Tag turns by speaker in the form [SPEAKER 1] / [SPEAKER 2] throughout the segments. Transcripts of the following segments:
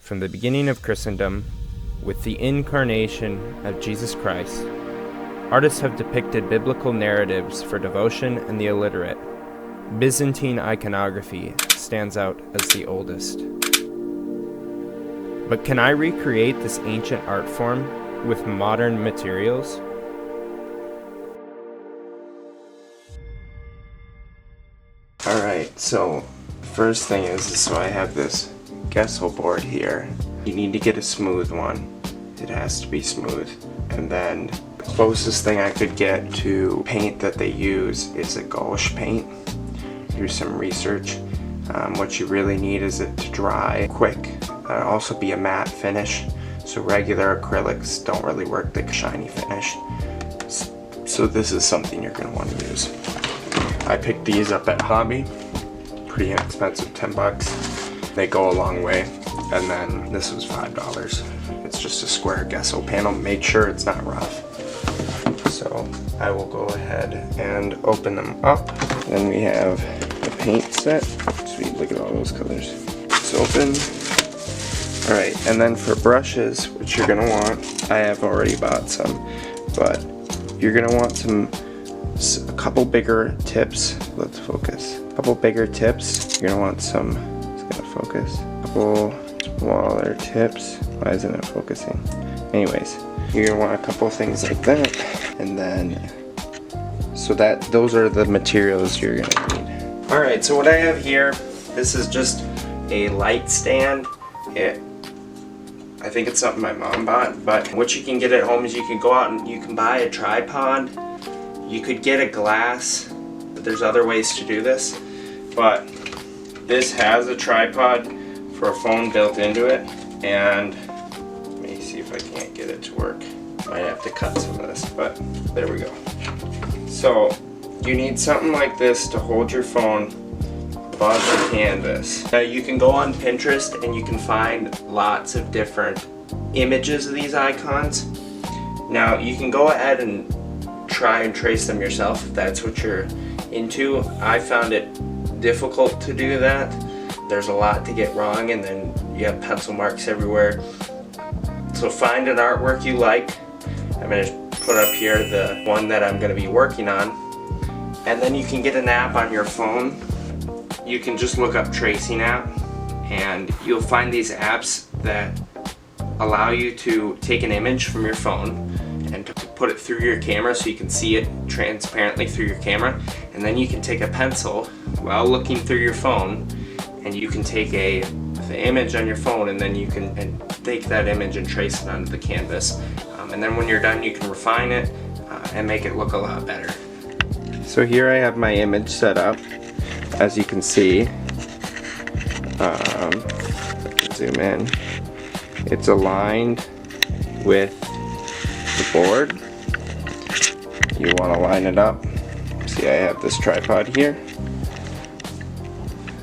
[SPEAKER 1] From the beginning of Christendom, with the incarnation of Jesus Christ, artists have depicted biblical narratives for devotion and the illiterate. Byzantine iconography stands out as the oldest. But can I recreate this ancient art form with modern materials?
[SPEAKER 2] Alright, so first thing is so I have this gesso board here. You need to get a smooth one. It has to be smooth. And then the closest thing I could get to paint that they use is a gouache paint. Do some research. What you really need is it to dry quick. Also be a matte finish. So regular acrylics don't really work the shiny finish. So this is something you're going to want to use. I picked these up at Hobby. Pretty inexpensive, 10 bucks. They go a long way. And then this was $5. It's just a square gesso panel. Make sure it's not rough. So I will go ahead and open them up. Then we have the paint set. Sweet, look at all those colors. It's open. Alright, and then for brushes, which you're gonna want, I have already bought some, but you're gonna want a couple bigger tips. Let's focus. A couple bigger tips. You're gonna want some, it's gonna focus. A couple smaller tips. Why isn't it focusing? Anyways, you're gonna want a couple things like that, and then so that those are the materials you're gonna need. All right, so what I have here, this is just a light stand. I think it's something my mom bought, but what you can get at home is you can go out and you can buy a tripod. You could get a glass, but there's other ways to do this. But this has a tripod for a phone built into it, and let me see if I can't get it to work. Might have to cut some of this, but there we go. So you need something like this to hold your phone above the canvas. Now you can go on Pinterest and you can find lots of different images of these icons. Now you can go ahead and try and trace them yourself if that's what you're into. I found it difficult to do that. There's a lot to get wrong, and then you have pencil marks everywhere. So find an artwork you like. I'm going to put up here the one that I'm going to be working on, and then you can get an app on your phone. You can just look up tracing app, and you'll find these apps that allow you to take an image from your phone and to put it through your camera so you can see it transparently through your camera, and then you can take a pencil while looking through your phone, and you can take the image on your phone, and then you can take that image and trace it onto the canvas, and then when you're done you can refine it and make it look a lot better. So here I have my image set up. As you can see, zoom in, it's aligned with the board. You want to line it up. See, I have this tripod here,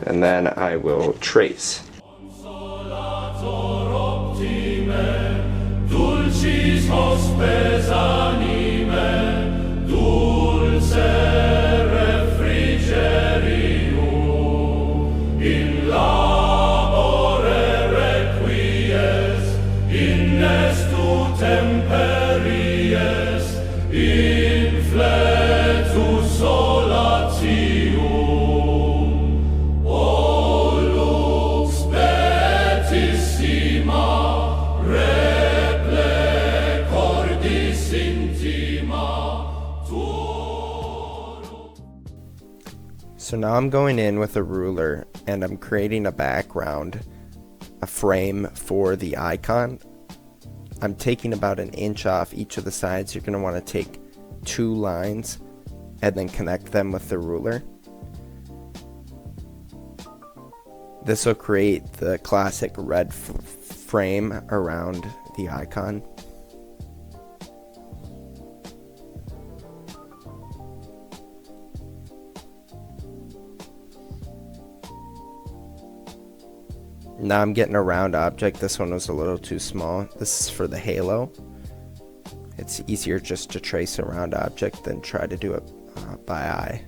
[SPEAKER 2] and then I will trace.
[SPEAKER 1] So now I'm going in with a ruler and I'm creating a background, a frame for the icon. I'm taking about an inch off each of the sides. You're going to want to take 2 lines and then connect them with the ruler. This will create the classic red frame around the icon. Now I'm getting a round object. This one was a little too small. This is for the halo. It's easier just to trace a round object than try to do it by eye.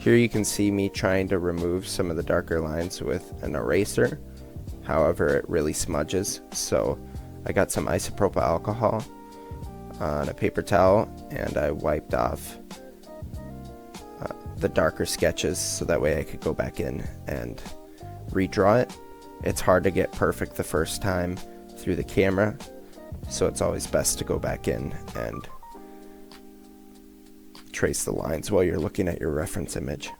[SPEAKER 1] Here you can see me trying to remove some of the darker lines with an eraser. However, it really smudges, so I got some isopropyl alcohol on a paper towel and I wiped off the darker sketches so that way I could go back in and redraw it. It's hard to get perfect the first time through the camera, so it's always best to go back in and trace the lines while you're looking at your reference image.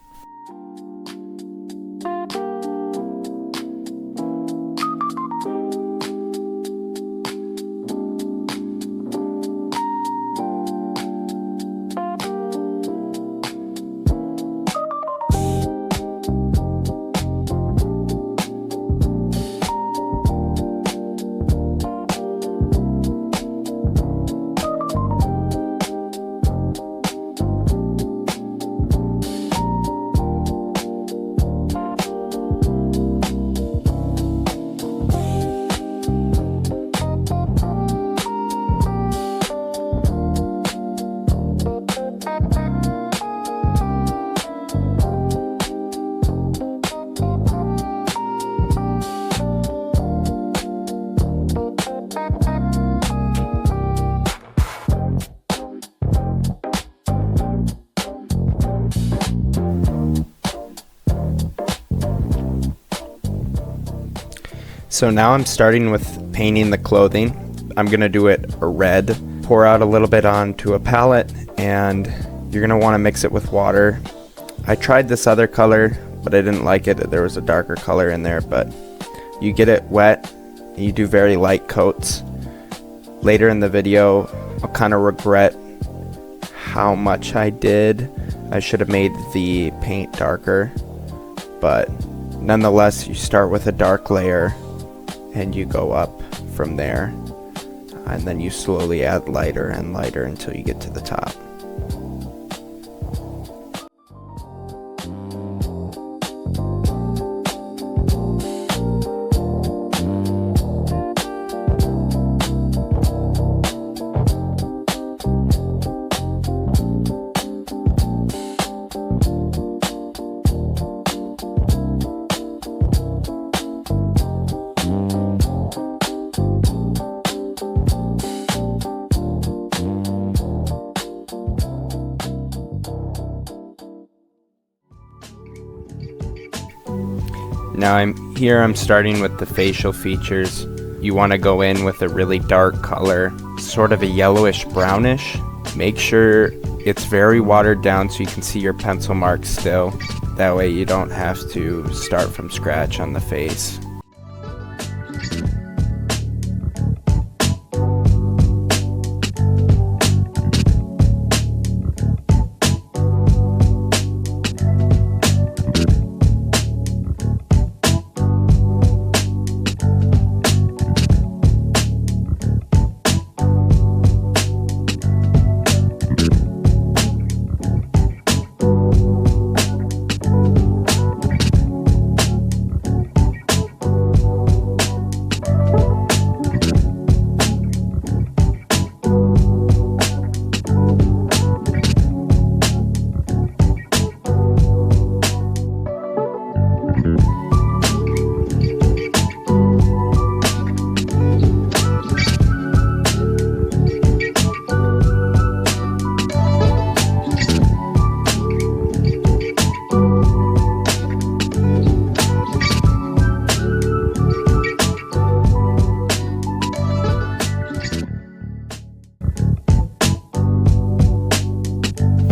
[SPEAKER 1] So now I'm starting with painting the clothing. I'm gonna do it a red, pour out a little bit onto a palette, and you're gonna wanna mix it with water. I tried this other color, but I didn't like it. There was a darker color in there, but you get it wet, you do very light coats. Later in the video, I'll kind of regret how much I did. I should have made the paint darker, but nonetheless, you start with a dark layer and you go up from there, and then you slowly add lighter and lighter until you get to the top. Now I'm starting with the facial features. You want to go in with a really dark color, sort of a yellowish brownish. Make sure it's very watered down so you can see your pencil marks still. That way you don't have to start from scratch on the face.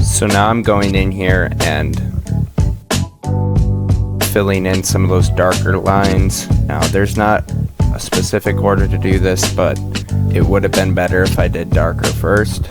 [SPEAKER 1] So now I'm going in here and filling in some of those darker lines. Now there's not a specific order to do this, but it would have been better if I did darker first.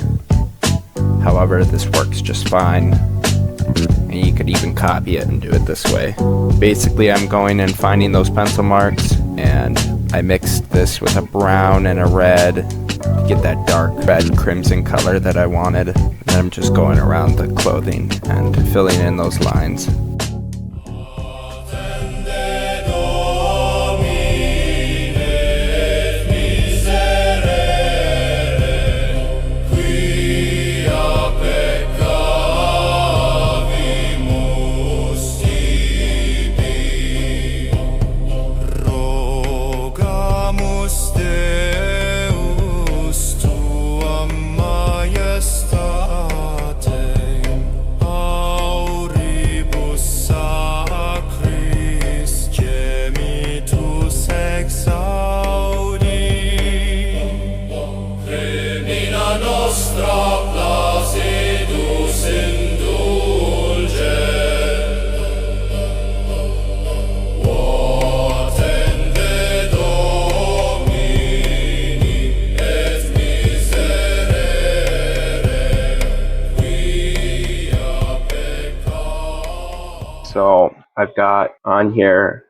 [SPEAKER 1] However, this works just fine, and you could even copy it and do it this way. Basically, I'm going and finding those pencil marks, and I mixed this with a brown and a red to get that dark red crimson color that I wanted. And I'm just going around the clothing and filling in those lines.
[SPEAKER 2] So I've got on here,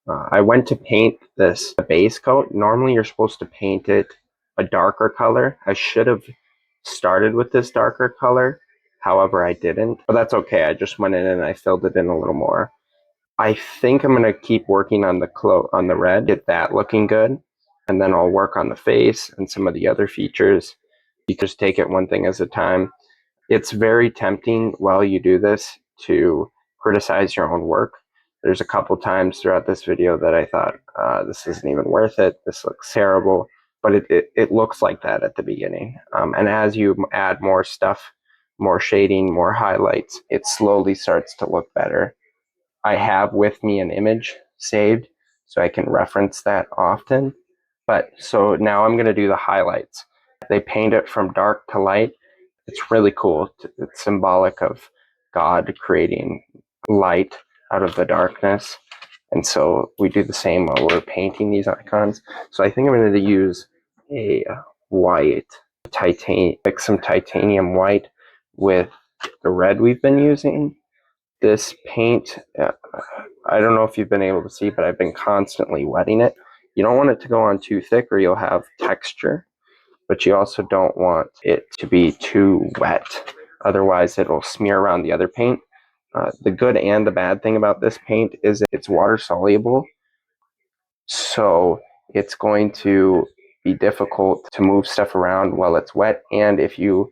[SPEAKER 2] I went to paint this base coat. Normally you're supposed to paint it a darker color. I should have started with this darker color. However, I didn't, but that's okay. I just went in and I filled it in a little more. I think I'm going to keep working on the red, get that looking good, and then I'll work on the face and some of the other features. You just take it one thing at a time. It's very tempting while you do this to criticize your own work. There's a couple times throughout this video that I thought, this isn't even worth it. This looks terrible. But it looks like that at the beginning. And as you add more stuff, more shading, more highlights, it slowly starts to look better. I have with me an image saved so I can reference that often. But so now I'm going to do the highlights. They paint it from dark to light. It's really cool. It's symbolic of God creating light out of the darkness. And so we do the same while we're painting these icons. So I think I'm going to use a white titanium, like some titanium white with the red we've been using. This paint, I don't know if you've been able to see, but I've been constantly wetting it. You don't want it to go on too thick or you'll have texture, but you also don't want it to be too wet. Otherwise, it'll smear around the other paint. The good and the bad thing about this paint is it's water soluble, so it's going to be difficult to move stuff around while it's wet. And if you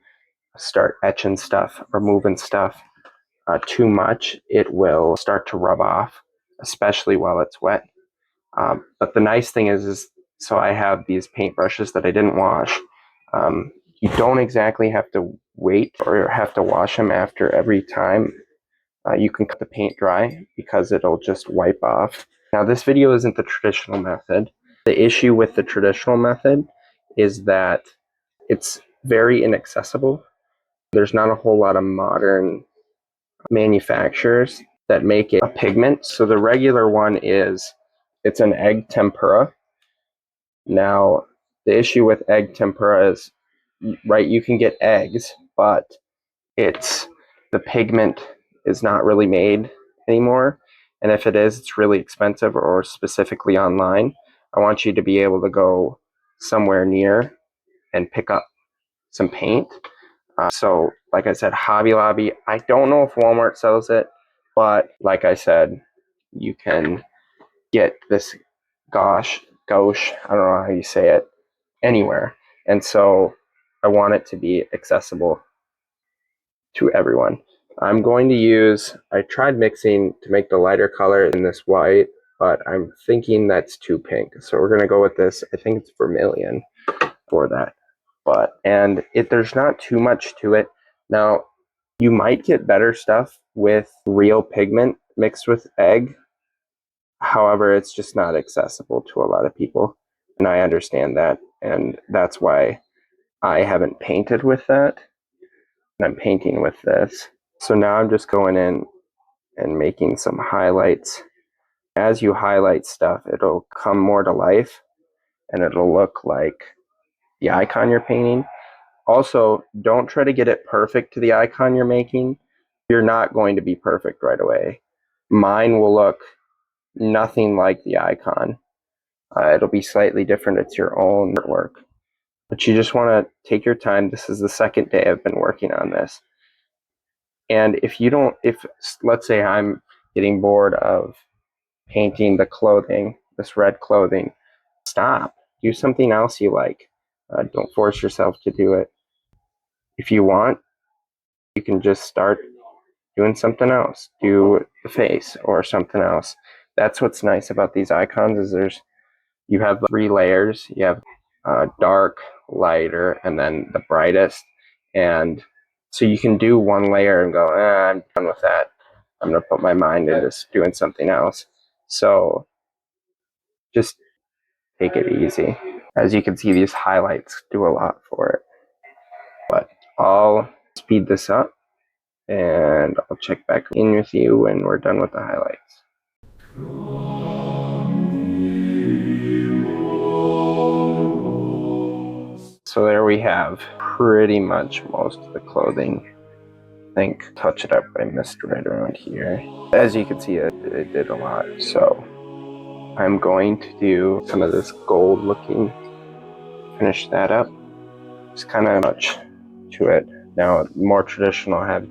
[SPEAKER 2] start etching stuff or moving stuff too much, it will start to rub off, especially while it's wet. But the nice thing is so I have these paintbrushes that I didn't wash. You don't exactly have to wait or have to wash them after every time. You can cut the paint dry because it'll just wipe off. Now, this video isn't the traditional method. The issue with the traditional method is that it's very inaccessible. There's not a whole lot of modern manufacturers that make it a pigment. So the regular one it's an egg tempera. Now, the issue with egg tempera is, right, you can get eggs, but the pigment is not really made anymore. And if it is, it's really expensive or specifically online. I want you to be able to go somewhere near and pick up some paint. So, like I said, Hobby Lobby, I don't know if Walmart sells it, but like I said, you can get this gauche, I don't know how you say it, anywhere. And so I want it to be accessible to everyone. I'm going to use, I tried mixing to make the lighter color in this white, but I'm thinking that's too pink. So we're going to go with this, I think it's vermilion for that. And there's not too much to it. Now, you might get better stuff with real pigment mixed with egg. However, it's just not accessible to a lot of people. And I understand that. And that's why I haven't painted with that. And I'm painting with this. So now I'm just going in and making some highlights. As you highlight stuff, it'll come more to life and it'll look like the icon you're painting. Also, don't try to get it perfect to the icon you're making. You're not going to be perfect right away. Mine will look nothing like the icon. It'll be slightly different. It's your own artwork. But you just want to take your time. This is the second day I've been working on this. And if let's say I'm getting bored of painting the clothing, this red clothing, stop. Do something else you like. Don't force yourself to do it. If you want, you can just start doing something else. Do the face or something else. That's what's nice about these icons is you have 3 layers. You have dark, lighter, and then the brightest. And so you can do one layer and go, I'm done with that. I'm going to put my mind into doing something else. So just take it easy. As you can see, these highlights do a lot for it. But I'll speed this up and I'll check back in with you when we're done with the highlights. So there we have pretty much most of the clothing think touch it up, I missed right around here. As you can see, it did a lot. So I'm going to do some of this gold looking, finish that up. It's kind of much to it. Now, more traditional have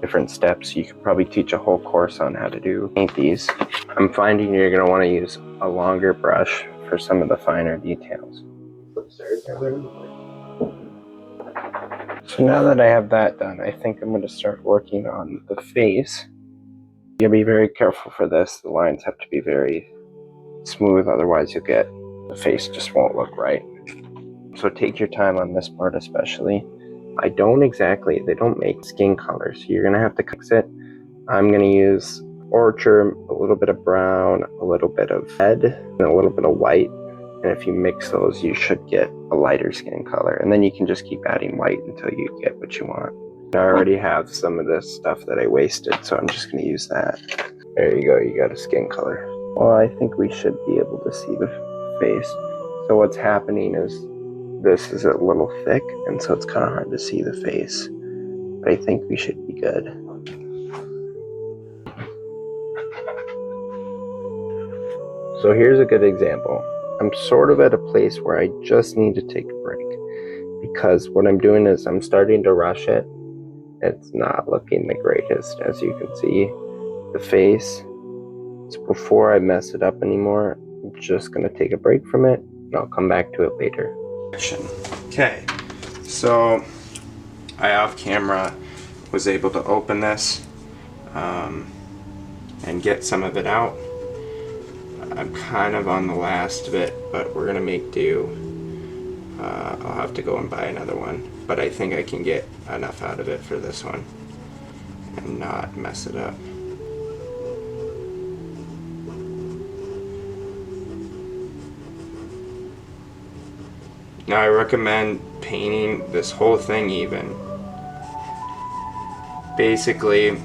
[SPEAKER 2] different steps. You could probably teach a whole course on how to paint these. I'm finding you're going to want to use a longer brush for some of the finer details. So now that I have that done, I think I'm going to start working on the face. You gotta be very careful for this. The lines have to be very smooth, otherwise you'll get the face just won't look right. So take your time on this part especially. They don't make skin color, so you're gonna have to mix it. I'm gonna use orchard, a little bit of brown, a little bit of red, and a little bit of white. And if you mix those, you should get a lighter skin color. And then you can just keep adding white until you get what you want. I already have some of this stuff that I wasted, so I'm just gonna use that. There you go, you got a skin color. Well, I think we should be able to see the face. So what's happening is this is a little thick, and so it's kind of hard to see the face. But I think we should be good. So here's a good example. I'm sort of at a place where I just need to take a break, because what I'm doing is I'm starting to rush it. It's not looking the greatest, as you can see. The face. So before I mess it up anymore, I'm just gonna take a break from it, and I'll come back to it later. Okay, so I off camera was able to open this and get some of it out. I'm kind of on the last of it, but we're gonna make do. I'll have to go and buy another one, but I think I can get enough out of it for this one and not mess it up. Now I recommend painting this whole thing even. Basically,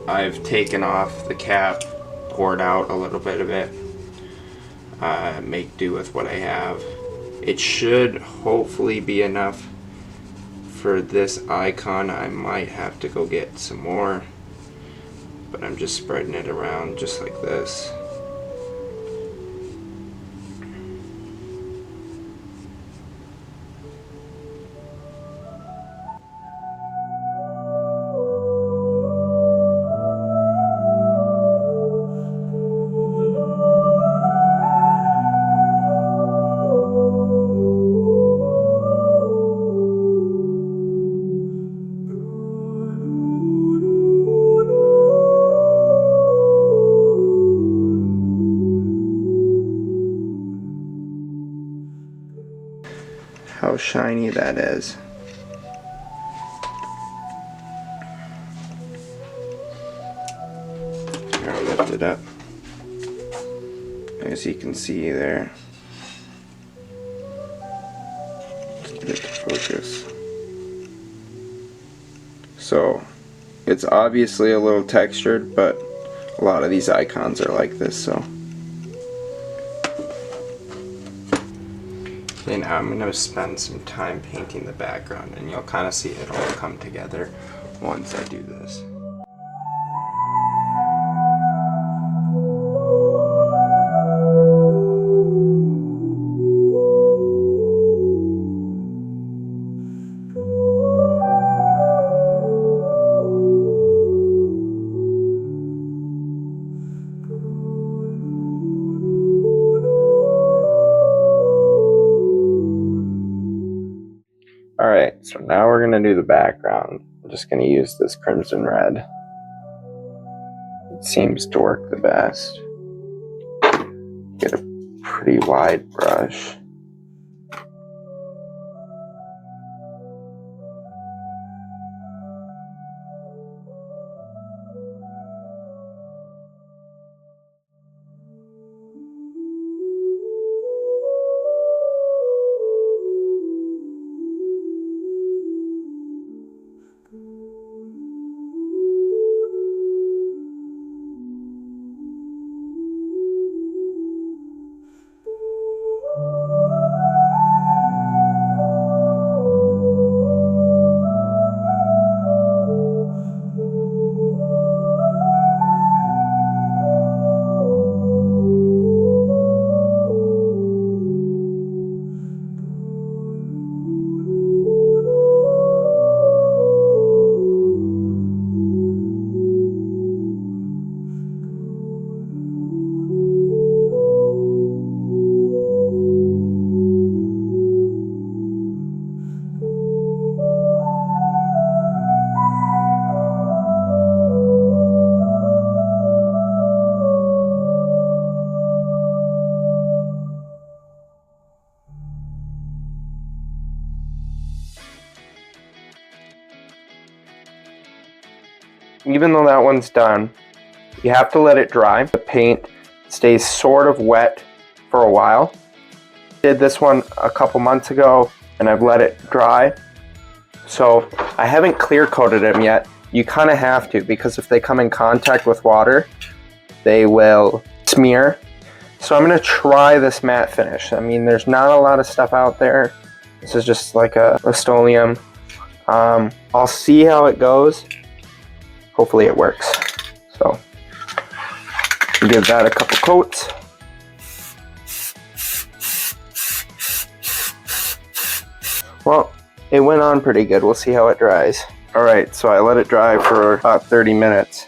[SPEAKER 2] I've taken off the cap, poured out a little bit of it, make do with what I have. It should hopefully be enough for this icon. I might have to go get some more, but I'm just spreading it around just like this. How shiny that is. I'll lift it up. As you can see there. Let's get it to focus. So, it's obviously a little textured, but a lot of these icons are like this, so. Okay, now I'm going to spend some time painting the background, and you'll kind of see it all come together once I do this. Alright, so now we're going to do the background. I'm just going to use this crimson red. It seems to work the best. Get a pretty wide brush. even though that one's done, you have to let it dry. The paint stays sort of wet for a while. Did this one a couple months ago and I've let it dry. So I haven't clear coated them yet. You kind of have to, because if they come in contact with water, they will smear. So I'm going to try this matte finish. I mean, there's not a lot of stuff out there. This is just like a Rust-Oleum. I'll see how it goes. Hopefully it works. So give that a couple coats. Well, it went on pretty good. We'll see how it dries. All right, so I let it dry for about 30 minutes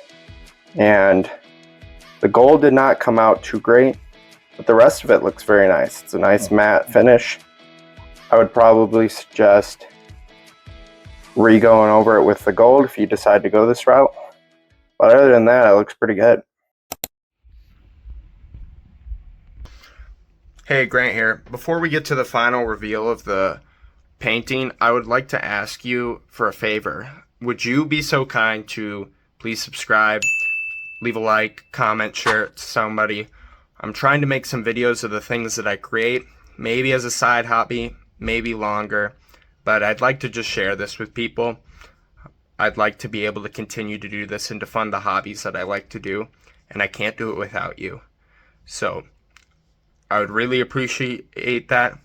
[SPEAKER 2] and the gold did not come out too great, but the rest of it looks very nice. It's a nice matte finish. I would probably suggest re-going over it with the gold if you decide to go this route. But other than that, it looks pretty good. Hey, Grant here. Before we get to the final reveal of the painting, I would like to ask you for a favor. Would you be so kind to please subscribe, leave a like, comment, share it to somebody? I'm trying to make some videos of the things that I create, maybe as a side hobby, maybe longer, but I'd like to just share this with people. I'd like to be able to continue to do this and to fund the hobbies that I like to do, and I can't do it without you. So I would really appreciate that.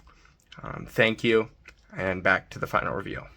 [SPEAKER 2] Thank you, and back to the final reveal.